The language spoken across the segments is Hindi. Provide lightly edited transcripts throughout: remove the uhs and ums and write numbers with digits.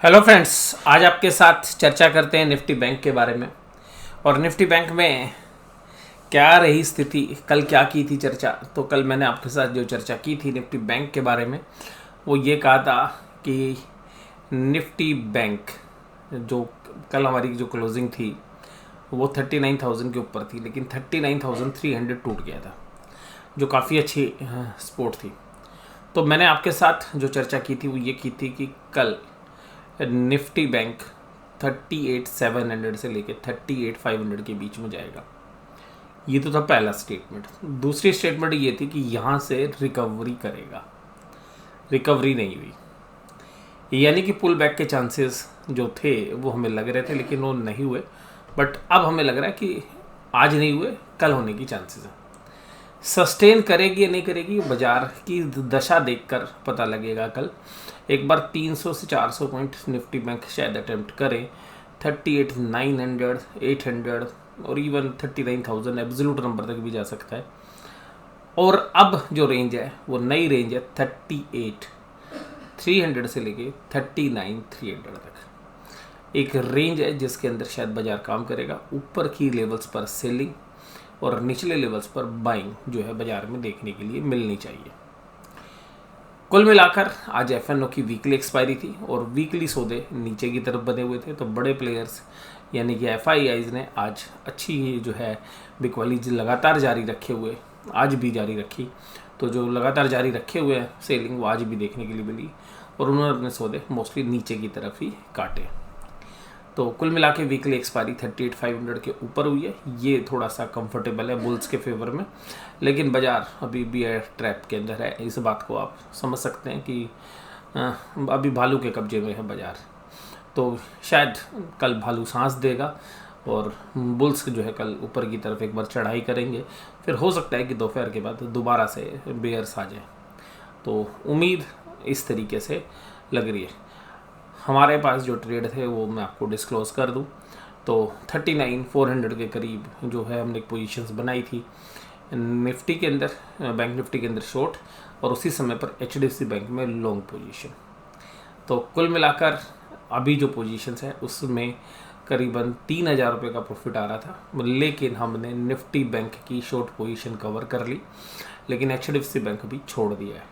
हेलो फ्रेंड्स, आज आपके साथ चर्चा करते हैं निफ्टी बैंक के बारे में। और निफ्टी बैंक में क्या रही स्थिति, कल क्या की थी चर्चा। तो कल मैंने आपके साथ जो चर्चा की थी निफ्टी बैंक के बारे में, वो ये कहा था कि निफ्टी बैंक जो कल हमारी जो क्लोजिंग थी वो 39,000 के ऊपर थी, लेकिन 39,300 टूट गया था, जो काफ़ी अच्छी स्पोर्ट थी। तो मैंने आपके साथ जो चर्चा की थी वो ये की थी कि कल निफ्टी बैंक 38,700 से लेकर 38,500 के बीच में जाएगा। ये तो था पहला स्टेटमेंट। दूसरी स्टेटमेंट ये थी कि यहाँ से रिकवरी करेगा। रिकवरी नहीं हुई, यानी कि पुल बैक के चांसेस जो थे वो हमें लग रहे थे, लेकिन वो नहीं हुए। बट अब हमें लग रहा है कि आज नहीं हुए, कल होने की चांसेस हैं। सस्टेन करेगी या नहीं करेगी, बाजार की दशा देखकर पता लगेगा। कल एक बार 300 से 400 पॉइंट निफ्टी बैंक शायद अटेम्प्ट करे। 38,900, 800 और इवन 39,000 एब्सोल्यूट नंबर तक भी जा सकता है। और अब जो रेंज है वो नई रेंज है 38,300 से लेके 39,300 तक। एक रेंज है जिसके अंदर शायद बाजार काम करेगा। ऊपर की लेवल्स पर सेलिंग और निचले लेवल्स पर बाइंग जो है बाजार में देखने के लिए मिलनी चाहिए। कुल मिलाकर आज एफएनओ की वीकली एक्सपायरी थी और वीकली सौदे नीचे की तरफ बने हुए थे। तो बड़े प्लेयर्स यानी कि एफआईआईज ने आज अच्छी जो है बिकवाली लगातार जारी रखे हुए, आज भी जारी रखी। तो जो लगातार जारी रखे हुए हैं सेलिंग, वो आज भी देखने के लिए मिली और उन्होंने अपने सौदे मोस्टली नीचे की तरफ ही काटे। तो कुल मिला के वीकली एक्सपायरी 38,500 के ऊपर हुई है। ये थोड़ा सा कंफर्टेबल है बुल्स के फेवर में, लेकिन बाजार अभी भी ट्रैप के अंदर है। इस बात को आप समझ सकते हैं कि अभी भालू के कब्जे में है बाजार। तो शायद कल भालू सांस देगा और बुल्स जो है कल ऊपर की तरफ एक बार चढ़ाई करेंगे। फिर हो सकता है कि दोपहर के बाद दोबारा से बेयर्स आ जाए। तो उम्मीद इस तरीके से लग रही है। हमारे पास जो ट्रेड थे वो मैं आपको डिस्क्लोज़ कर दूं। तो 39,400 के करीब जो है हमने पोजीशंस बनाई थी निफ्टी के अंदर, बैंक निफ्टी के अंदर शॉर्ट, और उसी समय पर एचडीएफसी बैंक में लॉन्ग पोजीशन। तो कुल मिलाकर अभी जो पोजीशंस है उसमें करीबन 3,000 रुपये का प्रॉफिट आ रहा था, लेकिन हमने निफ्टी बैंक की शॉर्ट पोजीशन कवर कर ली, लेकिन एचडीएफसी बैंक भी छोड़ दिया है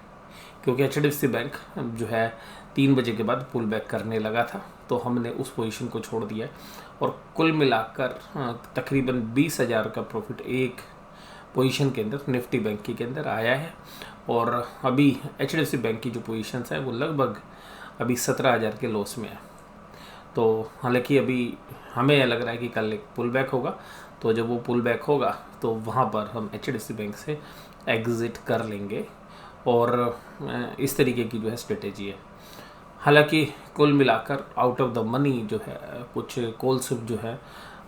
क्योंकि एचडीएफसी बैंक जो है 3 बजे के बाद पुल बैक करने लगा था। तो हमने उस पोजीशन को छोड़ दिया और कुल मिलाकर तकरीबन 20,000 का प्रॉफिट एक पोजीशन के अंदर निफ्टी बैंक के अंदर आया है। और अभी एचडीएफसी बैंक की जो पोजीशंस है वो लगभग अभी 17,000 के लॉस में है। तो हालांकि अभी हमें लग रहा है कि कल एक पुल बैक होगा। तो जब वो पुल बैक होगा तो वहाँ पर हम एचडीएफसी बैंक से एग्ज़िट कर लेंगे और इस तरीके की जो है स्ट्रेटेजी है। हालांकि कुल मिलाकर आउट ऑफ द मनी जो है कुछ कॉल्स जो है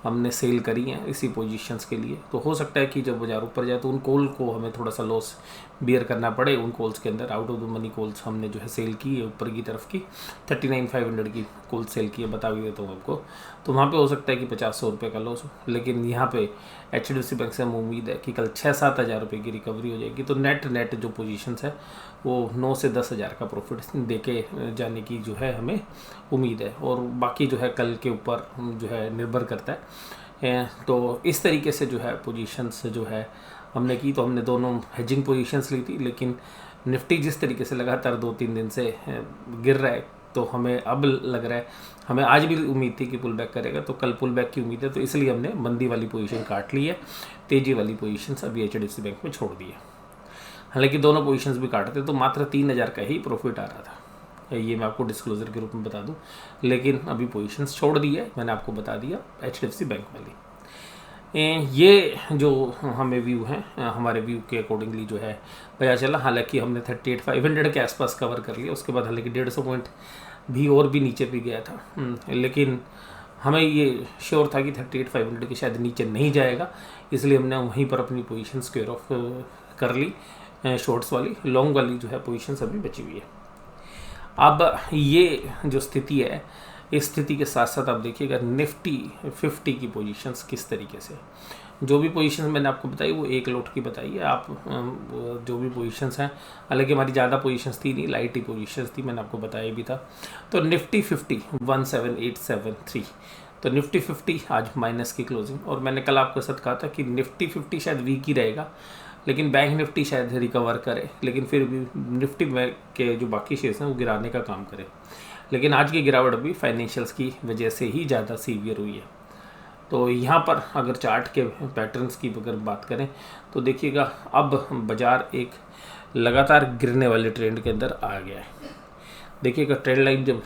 हमने सेल करी हैं इसी पोजीशंस के लिए। तो हो सकता है कि जब बाजार ऊपर जाए तो उन कॉल को हमें थोड़ा सा लॉस बियर करना पड़े। उन कॉल्स के अंदर out of the money calls हमने जो है सेल की है ऊपर की तरफ की 39,500 की कॉल सेल की है, बता भी देता हूँ आपको। तो वहाँ पे हो सकता है कि 50-100 रुपये का लॉस हो, लेकिन यहाँ पे एचडीएफसी बैंक से हमें उम्मीद है कि कल 6-7 हज़ार रुपये की रिकवरी हो जाएगी। तो नेट जो पोजीशंस है वो 9 से 10 हज़ार का प्रॉफिट दे के जाने की जो है हमें उम्मीद है। और बाकी जो है कल के ऊपर जो है निर्भर करता है। तो इस तरीके से जो है पोजीशंस जो है हमने की। तो हमने दोनों हेजिंग पोजीशंस ली थी, लेकिन निफ्टी जिस तरीके से लगातार 2-3 दिन से गिर रहा है तो हमें अब लग रहा है, हमें आज भी उम्मीद थी कि पुल बैक करेगा, तो कल पुल बैक की उम्मीद है। तो इसलिए हमने मंदी वाली पोजीशन काट ली है, तेज़ी वाली पोजीशंस अभी एचडीएफसी बैंक में छोड़ दी है। हालांकि दोनों पोजीशंस भी काटते तो मात्र 3,000 का ही प्रॉफिट आ रहा था, ये मैं आपको डिस्क्लोजर के रूप में बता दूं। लेकिन अभी पोजीशंस छोड़ दी है, मैंने आपको बता दिया एचडीएफसी बैंक वाली। ये जो हमें व्यू है, हमारे व्यू के अकॉर्डिंगली जो है पता चला। हालांकि हमने 38,500 के आसपास कवर कर लिया, उसके बाद हालांकि 150 पॉइंट भी और भी नीचे भी गया था, लेकिन हमें ये श्योर था कि 38,500 के शायद नीचे नहीं जाएगा, इसलिए हमने वहीं पर अपनी पोजीशन स्क्वेयर ऑफ कर ली। शॉर्ट्स वाली, लॉन्ग वाली जो है पोजीशन अभी बची हुई है। अब ये जो स्थिति है, इस स्थिति के साथ साथ आप देखिएगा निफ्टी 50 की पोजीशंस किस तरीके से। जो भी पोजीशन मैंने आपको बताई वो एक लोट की बताई है। आप जो भी पोजीशंस हैं, हालांकि हमारी ज़्यादा पोजीशंस थी नहीं, लाइट ही पोजीशंस थी, मैंने आपको बताया भी था। तो निफ्टी 50 17873, तो निफ्टी 50 आज माइनस की क्लोजिंग। और मैंने कल आपके साथ कहा था कि निफ्टी 50 शायद वीक ही रहेगा, लेकिन बैंक निफ्टी शायद रिकवर करे, लेकिन फिर भी निफ्टी बैंक के जो बाकी शेयर्स हैं वो गिराने का काम करे। लेकिन आज की गिरावट भी फाइनेंशियल्स की वजह से ही ज़्यादा सीवियर हुई है। तो यहाँ पर अगर चार्ट के पैटर्न्स की अगर बात करें तो देखिएगा अब बाज़ार एक लगातार गिरने वाले ट्रेंड के अंदर आ गया है। देखिएगा ट्रेंड लाइन जब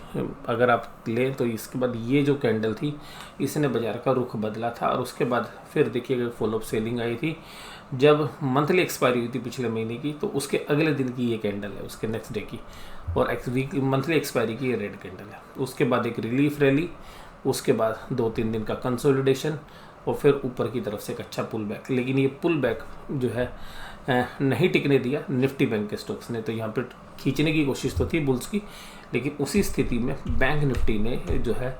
अगर आप लें तो इसके बाद ये जो कैंडल थी इसने बाज़ार का रुख बदला था, और उसके बाद फिर देखिएगा फॉलोअप सेलिंग आई थी जब मंथली एक्सपायरी हुई थी पिछले महीने की। तो उसके अगले दिन की ये कैंडल है, उसके नेक्स्ट डे की, और वीक मंथली एक्सपायरी की ये रेड कैंडल है। उसके बाद एक रिलीफ रैली, उसके बाद 2-3 दिन का कंसोलिडेशन, और फिर ऊपर की तरफ से एक अच्छा पुल बैक। लेकिन ये पुल बैक जो है नहीं टिकने दिया निफ्टी बैंक के स्टॉक्स ने। तो यहाँ पर खींचने की कोशिश तो थी बुल्स की, लेकिन उसी स्थिति में बैंक निफ्टी ने जो है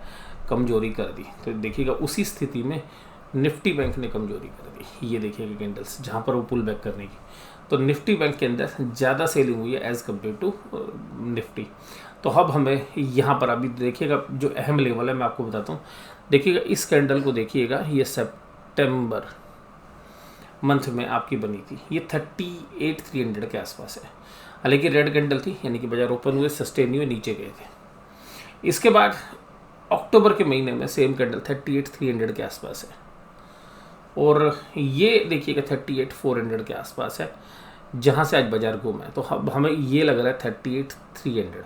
कमजोरी कर दी। तो देखिएगा उसी स्थिति में निफ्टी बैंक ने कमजोरी कर दी। ये देखिएगा कैंडल्स जहाँ पर वो पुल बैक करने की, तो निफ्टी बैंक के अंदर ज़्यादा सेलिंग हुई है एज़ कम्पेयर टू निफ्टी। तो अब हमें यहाँ पर अभी देखिएगा जो अहम लेवल है मैं आपको बताता हूँ। देखिएगा इस कैंडल को देखिएगा, ये सितंबर मंथ में आपकी बनी थी, ये 38,300 के आसपास है। हालांकि रेड कैंडल थी, यानी कि बाजार ओपन हुए, सस्टेन हुए, नीचे गए थे। इसके बाद अक्टूबर के महीने में सेम कैंडल 38,300 के आसपास है, और ये देखिएगा 38,400 के आसपास है, जहाँ से आज बाजार घूमा है। तो अब हमें ये लग रहा है 38,300।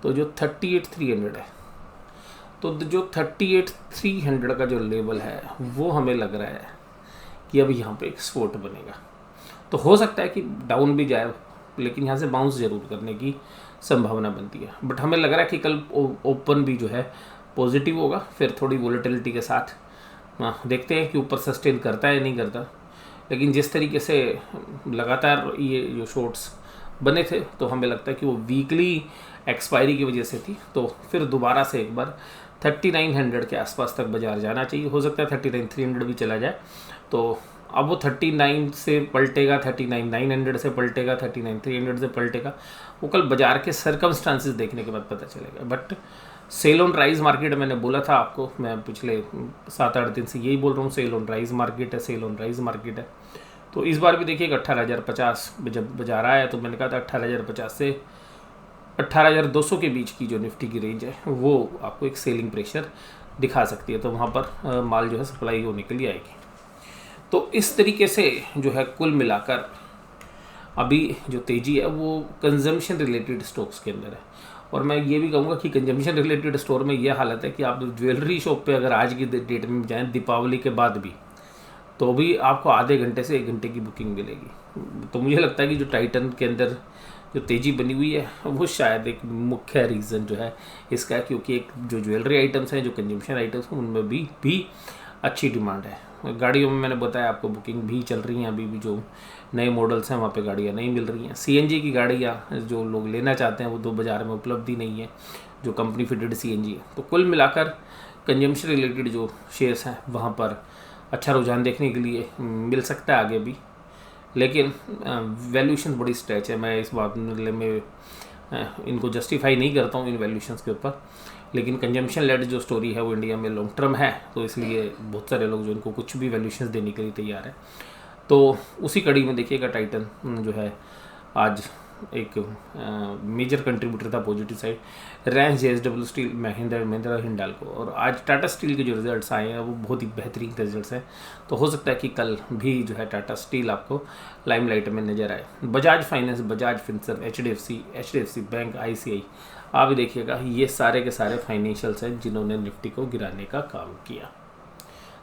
तो जो 38,300 है, तो जो 38,300 का जो लेवल है वो हमें लग रहा है कि अब यहाँ पे एक सपोर्ट बनेगा। तो हो सकता है कि डाउन भी जाए, लेकिन यहाँ से बाउंस जरूर करने की संभावना बनती है। बट हमें लग रहा है कि कल ओपन भी जो है पॉजिटिव होगा, फिर थोड़ी वोलेटिलिटी के साथ देखते हैं कि ऊपर सस्टेन करता है या नहीं करता। लेकिन जिस तरीके से लगातार ये जो शॉर्ट्स बने थे, तो हमें लगता है कि वो वीकली एक्सपायरी की वजह से थी। तो फिर दोबारा से एक बार 3900 के आसपास तक बाजार जाना चाहिए। हो सकता है 39,300 भी चला जाए। तो अब वो 39 से पलटेगा, 39,900 से पलटेगा, 39,300 से पलटेगा, वो कल बाजार के सर्कमस्टांसेस देखने के बाद पता चलेगा। But sell on rise market, मैंने बोला था आपको, मैं पिछले 7-8 दिन से यही बोल रहा हूँ, सेल ऑन राइज मार्केट है, सेल ऑन राइज मार्केट है। तो इस बार भी देखिएगा 18,050 जब बाजार आया तो मैंने कहा था 18,050 से 18,200 के बीच की जो निफ्टी की रेंज है वो आपको एक सेलिंग प्रेशर दिखा सकती है। तो वहाँ पर माल जो है सप्लाई होने के लिए आएगी। तो इस तरीके से जो है कुल मिलाकर अभी जो तेज़ी है वो कंजम्पशन रिलेटेड स्टॉक्स के अंदर है। और मैं ये भी कहूँगा कि कंजम्पशन रिलेटेड स्टोर में ये हालत है कि आप ज्वेलरी शॉप पे अगर आज की डेट में जाएँ दीपावली के बाद भी, तो भी आपको आधे घंटे से 1 घंटे की बुकिंग मिलेगी। तो मुझे लगता है कि जो टाइटन के अंदर जो तेज़ी बनी हुई है वो शायद एक मुख्य रीज़न जो है इसका है, क्योंकि एक जो ज्वेलरी आइटम्स हैं, जो कंजम्पशन आइटम्स हैं, उनमें भी अच्छी डिमांड है। गाड़ियों में मैंने बताया आपको बुकिंग भी चल रही हैं, अभी भी जो नए मॉडल्स हैं वहाँ पे गाड़ियाँ नहीं मिल रही हैं। सीएनजी की गाड़ियाँ जो लोग लेना चाहते हैं वो तो बाज़ार में उपलब्ध ही नहीं है, जो कंपनी फिटेड सीएनजी है। तो कुल मिलाकर कंजम्पशन रिलेटेड जो शेयर्स हैं वहाँ पर अच्छा रुझान देखने के लिए मिल सकता है आगे भी, लेकिन वैल्यूएशन बड़ी स्ट्रेच है। मैं इस बात में इनको जस्टिफाई नहीं करता हूँ इन वैल्यूएशंस के ऊपर, लेकिन कंजम्पशन लेड जो स्टोरी है वो इंडिया में लॉन्ग टर्म है, तो इसलिए बहुत सारे लोग जो इनको कुछ भी वैल्यूएशंस देने के लिए तैयार है। तो उसी कड़ी में देखिएगा टाइटन जो है आज एक मेजर कंट्रीब्यूटर था positive side, Reliance JSW steel, Mahindra Hindalco, और आज टाटा स्टील के जो रिजल्ट्स आए हैं वो बहुत ही बेहतरीन रिजल्ट्स हैं। तो हो सकता है कि कल भी जो है टाटा स्टील आपको लाइमलाइट में नजर आए। Bajaj finance, Bajaj Finserv, HDFC bank, ICI, आप भी देखिएगा ये सारे के सारे फाइनेंशियल्स हैं जिन्होंने निफ्टी को गिराने का काम किया।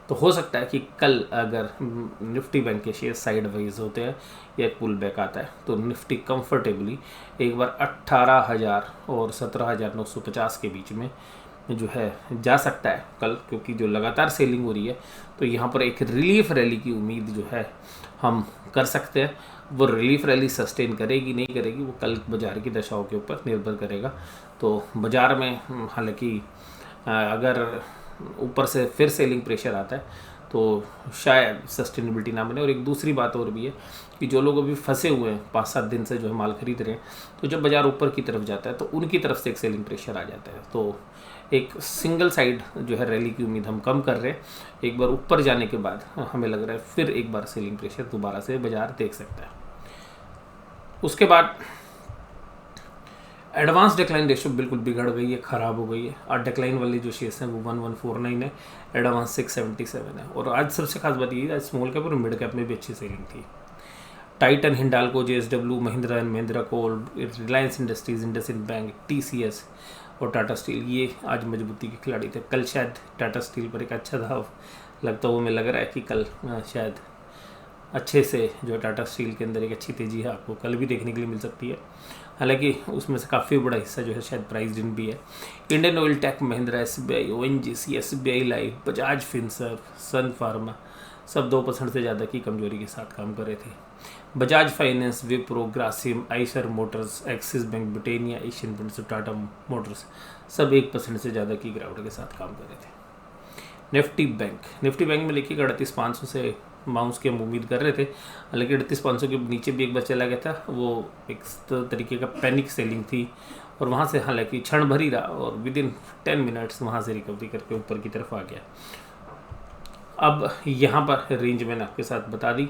तो हो सकता है कि कल अगर निफ्टी बैंक के शेयर साइडवाइज होते हैं या पुल बैक आता है तो निफ्टी कंफर्टेबली एक बार 18,000 और 17,950 के बीच में जो है जा सकता है कल, क्योंकि जो लगातार सेलिंग हो रही है तो यहाँ पर एक रिलीफ रैली की उम्मीद जो है हम कर सकते हैं। वो रिलीफ रैली सस्टेन करेगी नहीं करेगी वो कल बाज़ार की दशाओं के ऊपर निर्भर करेगा। तो बाज़ार में हालांकि अगर ऊपर से फिर सेलिंग प्रेशर आता है तो शायद सस्टेनेबिलिटी ना बने। और एक दूसरी बात और भी है कि जो लोग अभी फंसे हुए हैं 5-7 दिन से जो है माल खरीद रहे हैं, तो जब बाज़ार ऊपर की तरफ जाता है तो उनकी तरफ से एक सेलिंग प्रेशर आ जाता है। तो एक सिंगल साइड जो है रैली की उम्मीद हम कम कर रहे हैं। एक बार ऊपर जाने के बाद हमें लग रहा है फिर एक बार सेलिंग प्रेशर दोबारा से बाज़ार देख सकता है। उसके बाद एडवांस डिक्लाइन रेशियो बिल्कुल बिगड़ गई है, ख़राब हो गई है। और डिक्लाइन वाले जो शेयर्स हैं वो 1149 है, एडवांस 677 है। और आज सबसे खास बात ये है, आज स्मॉल कैप और मिड कैप में भी अच्छी सेलिंग थी। Titan, Hindalco, JSW, Mahindra and Mahindra Coal, Reliance Industries, IndusInd Bank, TCS और टाटा स्टील, ये आज मजबूती के खिलाड़ी थे। कल शायद टाटा स्टील पर एक अच्छा दाव लगता हुआ हमें लग रहा है कि कल शायद अच्छे से जो टाटा स्टील के अंदर एक अच्छी तेज़ी है आपको कल भी देखने के लिए मिल सकती है। हालांकि उसमें से काफ़ी बड़ा हिस्सा जो है शायद प्राइस इन भी है। Indian oil, tech Mahindra, SBI, ONGC, SBI life, Bajaj finserv, sun pharma सब 2% से ज़्यादा की कमजोरी के साथ काम कर रहे थे। Bajaj finance, Wipro, Grasim, Eicher motors, axis bank, Britannia, Asian paints, Tata motors सब 1% से ज़्यादा की गिरावट के साथ काम कर रहे थे। निफ्टी बैंक में देखिए 38,500 से बाउंस की हम उम्मीद कर रहे थे, हालांकि 38,500 के नीचे भी एक बार चला गया था। वो एक तरीके का पैनिक सेलिंग थी और वहाँ से हालांकि क्षण भर ही रहा और विद इन 10 मिनट्स वहाँ से रिकवरी करके ऊपर की तरफ आ गया। अब यहाँ पर रेंज मैंने आपके साथ बता दी।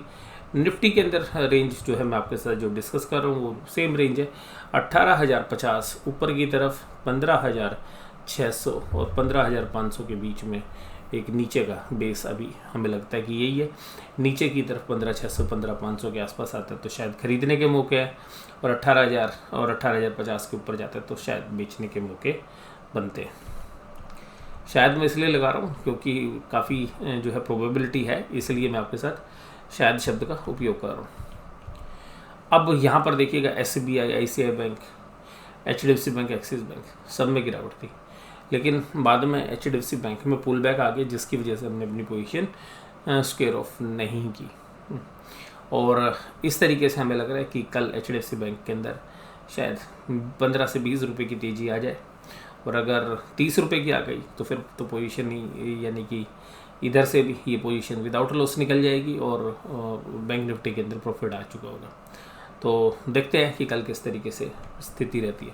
निफ्टी के अंदर रेंज जो है मैं आपके साथ जो डिस्कस कर रहा हूँ वो सेम रेंज है, 18,050 ऊपर की तरफ, 15,600 और 15,500 के बीच में एक नीचे का बेस अभी हमें लगता है कि यही है। नीचे की तरफ 15,600 15,500 के आसपास आता है तो शायद खरीदने के मौके हैं, और 18,000 और 18,050 के ऊपर जाता है तो शायद बेचने के मौके बनते हैं। शायद मैं इसलिए लगा रहा हूँ क्योंकि काफ़ी जो है प्रोबेबिलिटी है, इसलिए मैं आपके साथ शायद शब्द का उपयोग कर रहा हूँ। अब यहाँ पर देखिएगा SBI, ICICI bank, HDFC bank, axis bank सब में गिरावट थी, लेकिन बाद में HDFC बैंक में पुल बैक आ गया जिसकी वजह से हमने अपनी पोजीशन स्क्वेयर ऑफ नहीं की। और इस तरीके से हमें लग रहा है कि कल HDFC बैंक के अंदर शायद 15 से 20 रुपये की तेज़ी आ जाए, और अगर 30 रुपये की आ गई तो फिर तो पोजीशन ही, यानी कि इधर से भी ये पोजीशन विदाउट लॉस निकल जाएगी और बैंक निफ्टी के अंदर प्रॉफिट आ चुका होगा। तो देखते हैं कि कल किस तरीके से स्थिति रहती है।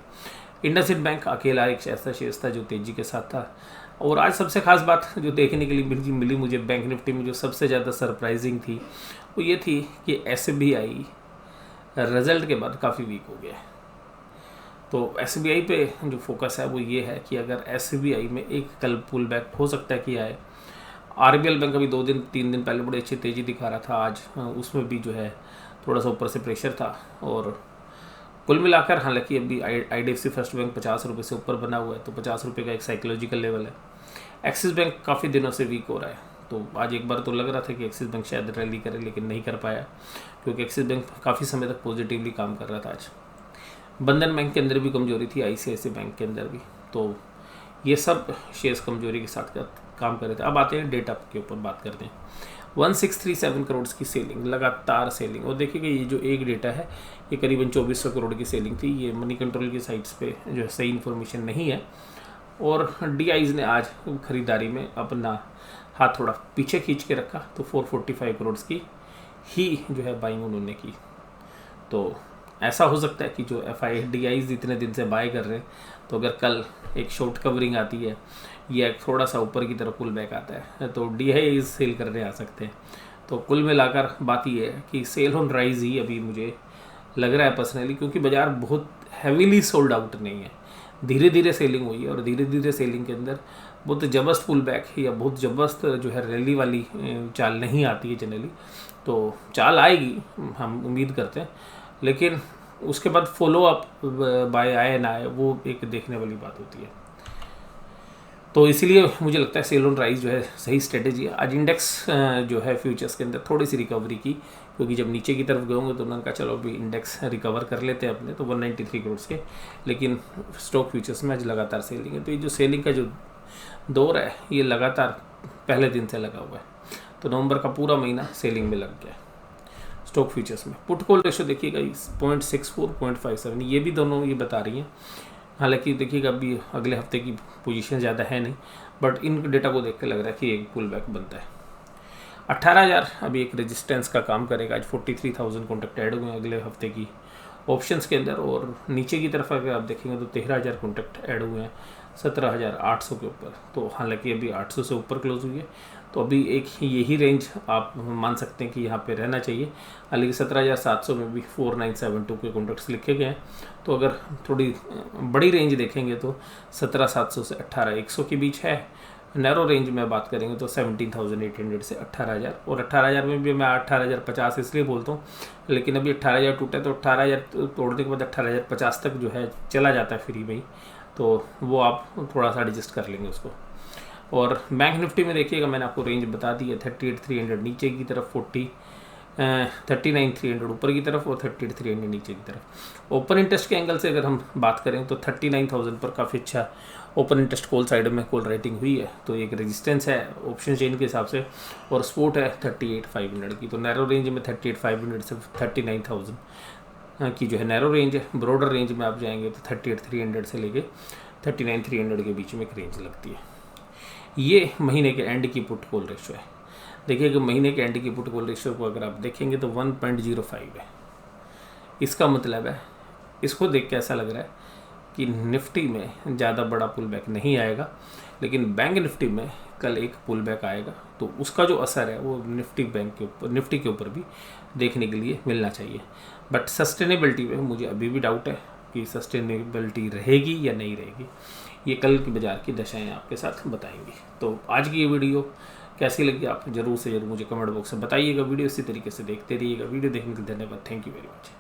इंडसइंड बैंक अकेला एक ऐसा शेयर था जो तेज़ी के साथ था। और आज सबसे खास बात जो देखने के लिए मिली मुझे बैंक निफ्टी में, जो सबसे ज़्यादा सरप्राइजिंग थी वो ये थी कि SBI रिजल्ट के बाद काफ़ी वीक हो गया। तो SBI पे जो फोकस है वो ये है कि अगर SBI में एक कल पुल बैक हो सकता है कि आए। RBL बैंक अभी 2-3 दिन पहले बड़ी अच्छी तेज़ी दिखा रहा था, आज उसमें भी जो है थोड़ा सा ऊपर से प्रेशर था। और कुल मिलाकर हालांकि अभी IDFC फर्स्ट बैंक 50 रुपये से ऊपर बना हुआ है, तो 50 रुपये का एक साइकोलॉजिकल लेवल है। एक्सिस बैंक काफ़ी दिनों से वीक हो रहा है, तो आज एक बार तो लग रहा था कि एक्सिस बैंक शायद रैली करे, लेकिन नहीं कर पाया क्योंकि एक्सिस बैंक काफ़ी समय तक पॉजिटिवली काम कर रहा था। आज बंधन बैंक के अंदर भी कमजोरी थी, ICICI बैंक के अंदर भी, तो ये सब शेयर्स कमजोरी के साथ काम कर रहे थे। अब आते हैं डेटा के ऊपर बात करते हैं। 1637 करोड़ की सेलिंग, लगातार सेलिंग। और देखिएगा ये जो एक डेटा है ये करीबन 2400 करोड़ की सेलिंग थी। ये मनी कंट्रोल की साइट्स पे जो है सही इन्फॉर्मेशन नहीं है। और DIs ने आज खरीदारी में अपना हाथ थोड़ा पीछे खींच के रखा, तो 445 करोड़ की ही जो है बाइंग उन्होंने की। तो ऐसा हो सकता है कि जो DIs इतने दिन से बाय कर रहे हैं, तो अगर कल एक शॉर्ट कवरिंग आती है या थोड़ा सा ऊपर की तरफ पुल बैक आता है तो DIs सेल करने आ सकते हैं। तो कुल मिलाकर बात ये है कि सेल ऑन राइज ही अभी मुझे लग रहा है पर्सनली, क्योंकि बाज़ार बहुत हैवीली सोल्ड आउट नहीं है, धीरे धीरे सेलिंग हुई है। और धीरे धीरे सेलिंग के अंदर बहुत ज़बरदस्त पुल बैक या बहुत ज़बरदस्त जो है रैली वाली चाल नहीं आती है जनरली। तो चाल आएगी, हम उम्मीद करते हैं, लेकिन उसके बाद फॉलो अप बाय आए ना आए वो एक देखने वाली बात होती है। तो इसीलिए मुझे लगता है सेल ऑन राइज जो है सही स्ट्रेटेजी है। आज इंडेक्स जो है फ्यूचर्स के अंदर थोड़ी सी रिकवरी की, क्योंकि जब नीचे की तरफ गए होंगे तो उन्होंने कहा चलो अभी इंडेक्स रिकवर कर लेते हैं अपने, तो 193 करोड़ के, लेकिन स्टॉक फ्यूचर्स में आज लगातार सेलिंग है। तो ये जो सेलिंग का जो दौर है ये लगातार पहले दिन से लगा हुआ है। तो नवंबर का पूरा महीना सेलिंग में लग गया स्टॉक फ्यूचर्स में। पुट कॉल रेशो देखिएगा 0.64 0.57, ये भी दोनों ये बता रही हैं। हालांकि देखिएगा अभी अगले हफ्ते की पोजीशन ज़्यादा है नहीं, बट इन डेटा को देख के लग रहा है कि एक पुल बैक बनता है। 18,000 अभी एक रेजिस्टेंस का काम करेगा। आज 43,000 कॉन्टैक्ट ऐड हुए हैं अगले हफ्ते की ऑप्शंस के अंदर। और नीचे की तरफ अगर आप देखेंगे तो 13,000 कॉन्टैक्ट ऐड हुए हैं 17,800 के ऊपर। तो हालांकि अभी 800 से ऊपर क्लोज हुई है, तो अभी एक यही रेंज आप मान सकते हैं कि यहाँ पे रहना चाहिए। हालांकि 17,700 में भी 4972 के कॉन्टैक्ट्स लिखे गए हैं। तो अगर थोड़ी बड़ी रेंज देखेंगे तो 17,700 से 18,100 के बीच है। नैरो रेंज में बात करेंगे तो 17,800 से 18,000, और 18,000 में भी मैं 18,050 इसलिए बोलता हूँ, लेकिन अभी 18,000 टूटा है तो 18,000 तोड़ने के बाद 18,050 तक जो है चला जाता है फ्री में ही, तो वो आप थोड़ा सा एडजस्ट कर लेंगे उसको। और बैंक निफ्टी में देखिएगा मैंने आपको रेंज बता दी है, 38,300 नीचे की तरफ, 39,300 ऊपर की तरफ और 38,300 नीचे की तरफ। ओपन इंटरेस्ट के एंगल से अगर हम बात करें तो 39,000 पर काफ़ी अच्छा ओपन इंटरेस्ट कॉल साइड में कॉल राइटिंग हुई है, तो एक रेजिस्टेंस है ऑप्शन चेन के हिसाब से। और स्पोर्ट है 38,500 की। तो नैरो रेंज में 38,500 से 39,000 की जो है नैरो रेंज है। ब्रॉडर रेंज में आप जाएंगे तो 38,300 से लेके 39,300 के बीच में एक रेंज लगती है। ये महीने के एंड की पुट कॉल रेशियो है। देखिए कि महीने के एंड की पुट कॉल रेशियो को अगर आप देखेंगे तो 1.05 है। इसका मतलब है, इसको देख के ऐसा लग रहा है कि निफ्टी में ज़्यादा बड़ा पुल बैक नहीं आएगा, लेकिन बैंक निफ्टी में कल एक पुल बैक आएगा, तो उसका जो असर है वो निफ्टी के ऊपर भी देखने के लिए मिलना चाहिए। बट सस्टेनेबिलिटी में मुझे अभी भी डाउट है कि सस्टेनेबिलिटी रहेगी या नहीं रहेगी। ये कल की बाजार की दशाएं आपके साथ बताएंगी। तो आज की ये वीडियो कैसी लगी आप जरूर से जरूर मुझे कमेंट बॉक्स में बताइएगा। वीडियो इसी तरीके से देखते रहिएगा। वीडियो देखने के लिए धन्यवाद। Thank you very much.